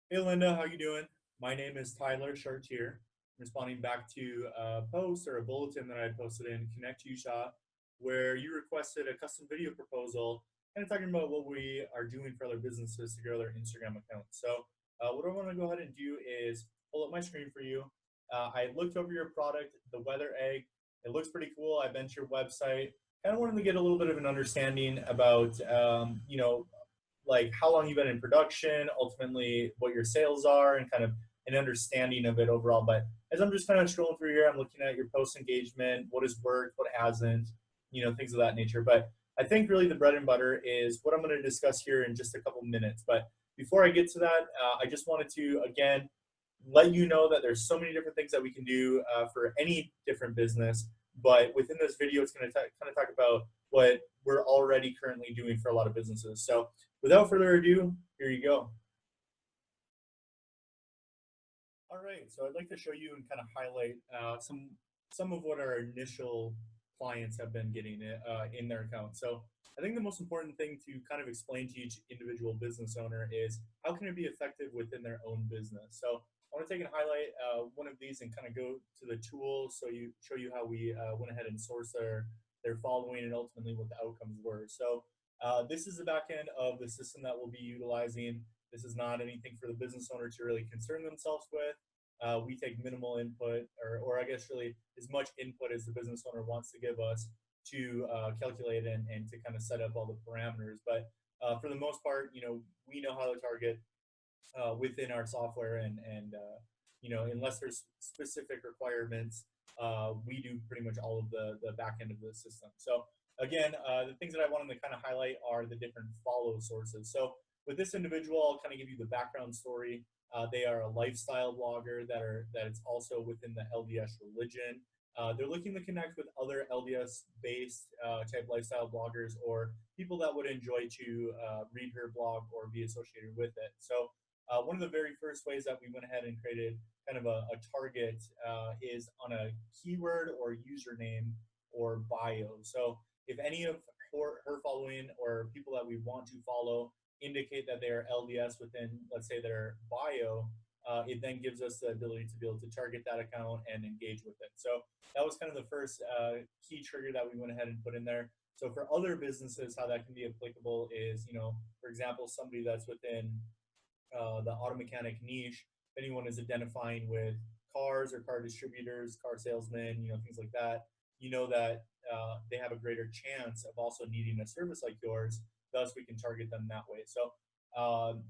Hey Linda, how you doing? My name is Tyler Chartier. I'm responding back to a post or a bulletin that I posted in Connect Utah, where you requested a custom video proposal, kind of talking about what we are doing for other businesses to grow their Instagram accounts. So, what I want to go ahead and do is pull up my screen for you. I looked over your product, the Weather Egg. It looks pretty cool. I've been to your website. Kind of wanted to get a little bit of an understanding about, like how long you've been in production, ultimately what your sales are, and kind of an understanding of it overall. But as I'm just kind of scrolling through here, I'm looking at your post engagement, what has worked, what hasn't, things of that nature. But I think really the bread and butter is what I'm going to discuss here in just a couple minutes. But before I get to that, I just wanted to again let you know that there's so many different things that we can do for any different business. But within this video, it's going to kind of talk about what we're already currently doing for a lot of businesses. So without further ado, here you go. All right, so I'd like to show you and kind of highlight some of what our initial clients have been getting in their account. So I think the most important thing to kind of explain to each individual business owner is how can it be effective within their own business. So I want to take and highlight one of these and kind of go to the tools so you show you how we went ahead and sourced their following and ultimately what the outcomes were. So this is the back end of the system that we'll be utilizing. This is not anything for the business owner to really concern themselves with. We take minimal input, or I guess really as much input as the business owner wants to give us to calculate and to kind of set up all the parameters. But for the most part, we know how to target within our software, and unless there's specific requirements, we do pretty much all of the back end of the system. So again, the things that I wanted to kind of highlight are the different follow sources. So with this individual, I'll kind of give you the background story. They are a lifestyle blogger that is also within the LDS religion. They're looking to connect with other LDS-based type lifestyle bloggers or people that would enjoy to read her blog or be associated with it. So one of the very first ways that we went ahead and created kind of a target is on a keyword or username or bio. So if any of her following or people that we want to follow indicate that they are LDS within, let's say, their bio, it then gives us the ability to be able to target that account and engage with it. So that was kind of the first key trigger that we went ahead and put in there. So for other businesses, how that can be applicable is, for example, somebody that's within the auto mechanic niche, if anyone is identifying with cars or car distributors, car salesmen, things like that, that they have a greater chance of also needing a service like yours. Thus, we can target them that way. So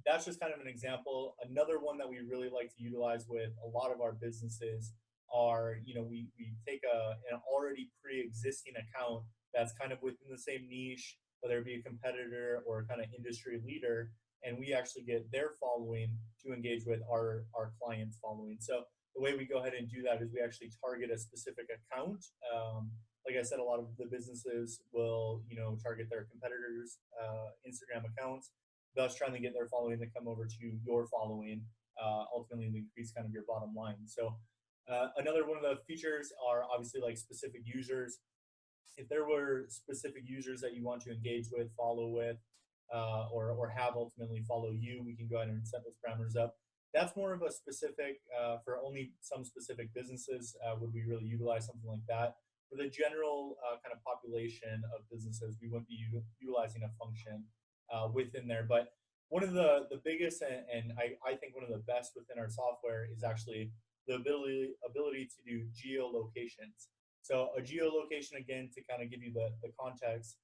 that's just kind of an example. Another one that we really like to utilize with a lot of our businesses are, we take an already pre-existing account that's kind of within the same niche, whether it be a competitor or a kind of industry leader, and we actually get their following to engage with our clients' following. So the way we go ahead and do that is we actually target a specific account. Like I said, a lot of the businesses will, target their competitors' Instagram accounts, thus trying to get their following to come over to your following, ultimately to increase kind of your bottom line. So another one of the features are obviously like specific users. If there were specific users that you want to engage with, follow with, or have ultimately follow you, we can go ahead and set those parameters up. That's more of a specific, for only some specific businesses would we really utilize something like that. For the general kind of population of businesses, we wouldn't be utilizing a function within there. But one of the biggest, and I think one of the best within our software is actually the ability to do geolocations. So a geolocation, again, to kind of give you the context,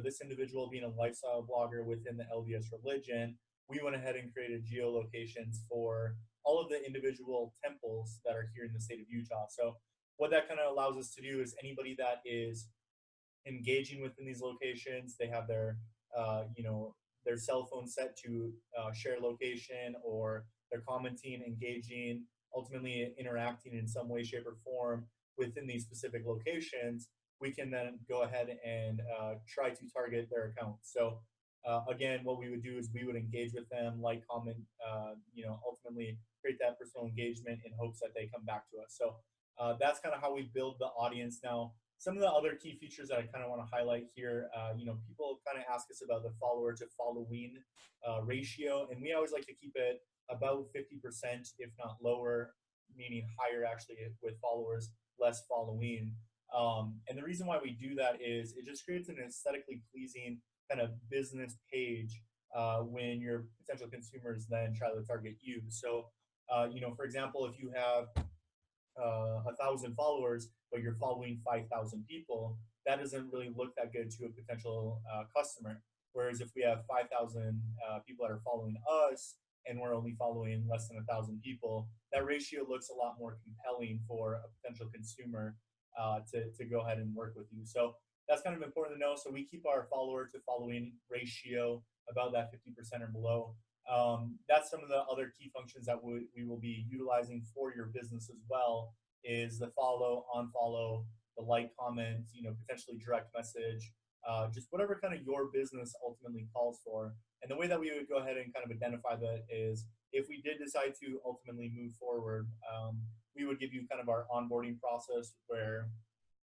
this individual being a lifestyle blogger within the LDS religion, we went ahead and created geolocations for all of the individual temples that are here in the state of Utah. So what that kind of allows us to do is anybody that is engaging within these locations, they have their cell phone set to share location, or they're commenting, engaging, ultimately interacting in some way, shape, or form within these specific locations. We can then go ahead and try to target their accounts. So again, what we would do is we would engage with them, like, comment, ultimately create that personal engagement in hopes that they come back to us. So that's kind of how we build the audience. Now, some of the other key features that I kind of want to highlight here, people kind of ask us about the follower to following ratio, and we always like to keep it about 50%, if not lower, meaning higher actually with followers, less following. And the reason why we do that is it just creates an aesthetically pleasing kind of business page when your potential consumers then try to target you. So, for example, if you have 1,000 followers, but you're following 5,000 people, that doesn't really look that good to a potential customer. Whereas if we have 5,000 people that are following us and we're only following less than 1,000 people, that ratio looks a lot more compelling for a potential consumer to go ahead and work with you. So that's kind of important to know. So we keep our follower to following ratio about that 50% or below. That's some of the other key functions that we will be utilizing for your business as well, is the follow, unfollow, the like, comment, potentially direct message, just whatever kind of your business ultimately calls for. And the way that we would go ahead and kind of identify that is if we did decide to ultimately move forward, we would give you kind of our onboarding process where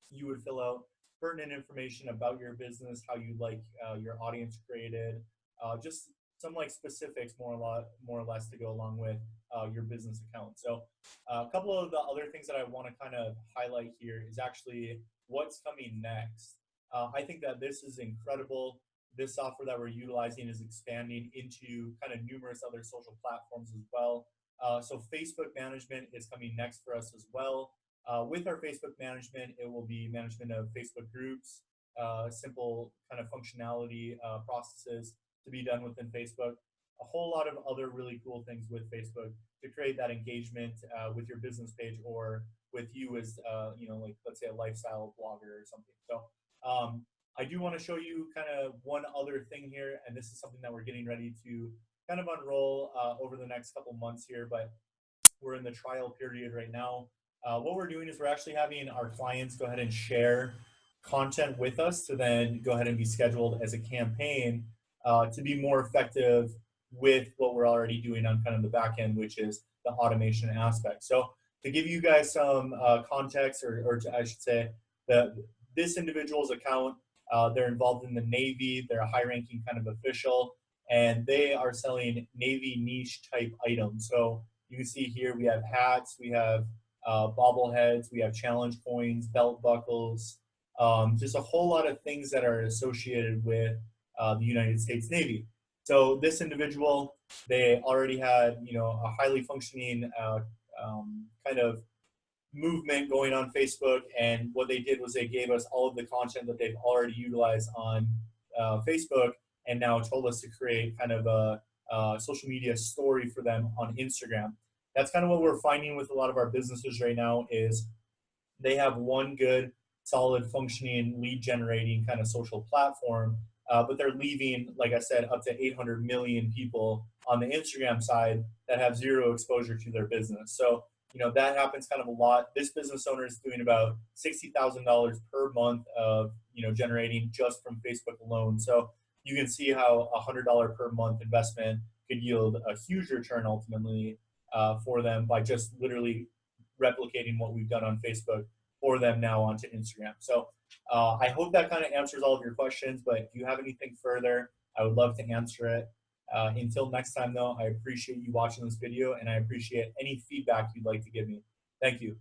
you would fill out pertinent information about your business, how you like your audience created, just some like specifics more or less to go along with your business account. So a couple of the other things that I want to kind of highlight here is actually what's coming next. I think that this is incredible. This software that we're utilizing is expanding into kind of numerous other social platforms as well. So Facebook management is coming next for us as well. With our Facebook management, it will be management of Facebook groups, simple kind of functionality processes to be done within Facebook, a whole lot of other really cool things with Facebook to create that engagement with your business page or with you as, like let's say a lifestyle blogger or something. So I do want to show you kind of one other thing here, and this is something that we're getting ready to kind of unroll over the next couple months here, but we're in the trial period right now. What we're doing is we're actually having our clients go ahead and share content with us to then go ahead and be scheduled as a campaign to be more effective with what we're already doing on kind of the back end, which is the automation aspect. So to give you guys some context, I should say, this individual's account, they're involved in the Navy, they're a high-ranking kind of official, and they are selling Navy niche type items. So you can see here we have hats, we have bobbleheads, we have challenge coins, belt buckles, just a whole lot of things that are associated with the United States Navy. So this individual, they already had, a highly functioning kind of movement going on Facebook, and what they did was they gave us all of the content that they've already utilized on Facebook, and now told us to create kind of a social media story for them on Instagram. That's kind of what we're finding with a lot of our businesses right now is they have one good, solid, functioning, lead generating kind of social platform, but they're leaving, like I said, up to 800 million people on the Instagram side that have zero exposure to their business. So, that happens kind of a lot. This business owner is doing about $60,000 per month of, generating just from Facebook alone. So you can see how a $100 per month investment could yield a huge return ultimately for them by just literally replicating what we've done on Facebook for them now onto Instagram. So I hope that kind of answers all of your questions, but if you have anything further, I would love to answer it. Until next time, though, I appreciate you watching this video, and I appreciate any feedback you'd like to give me. Thank you.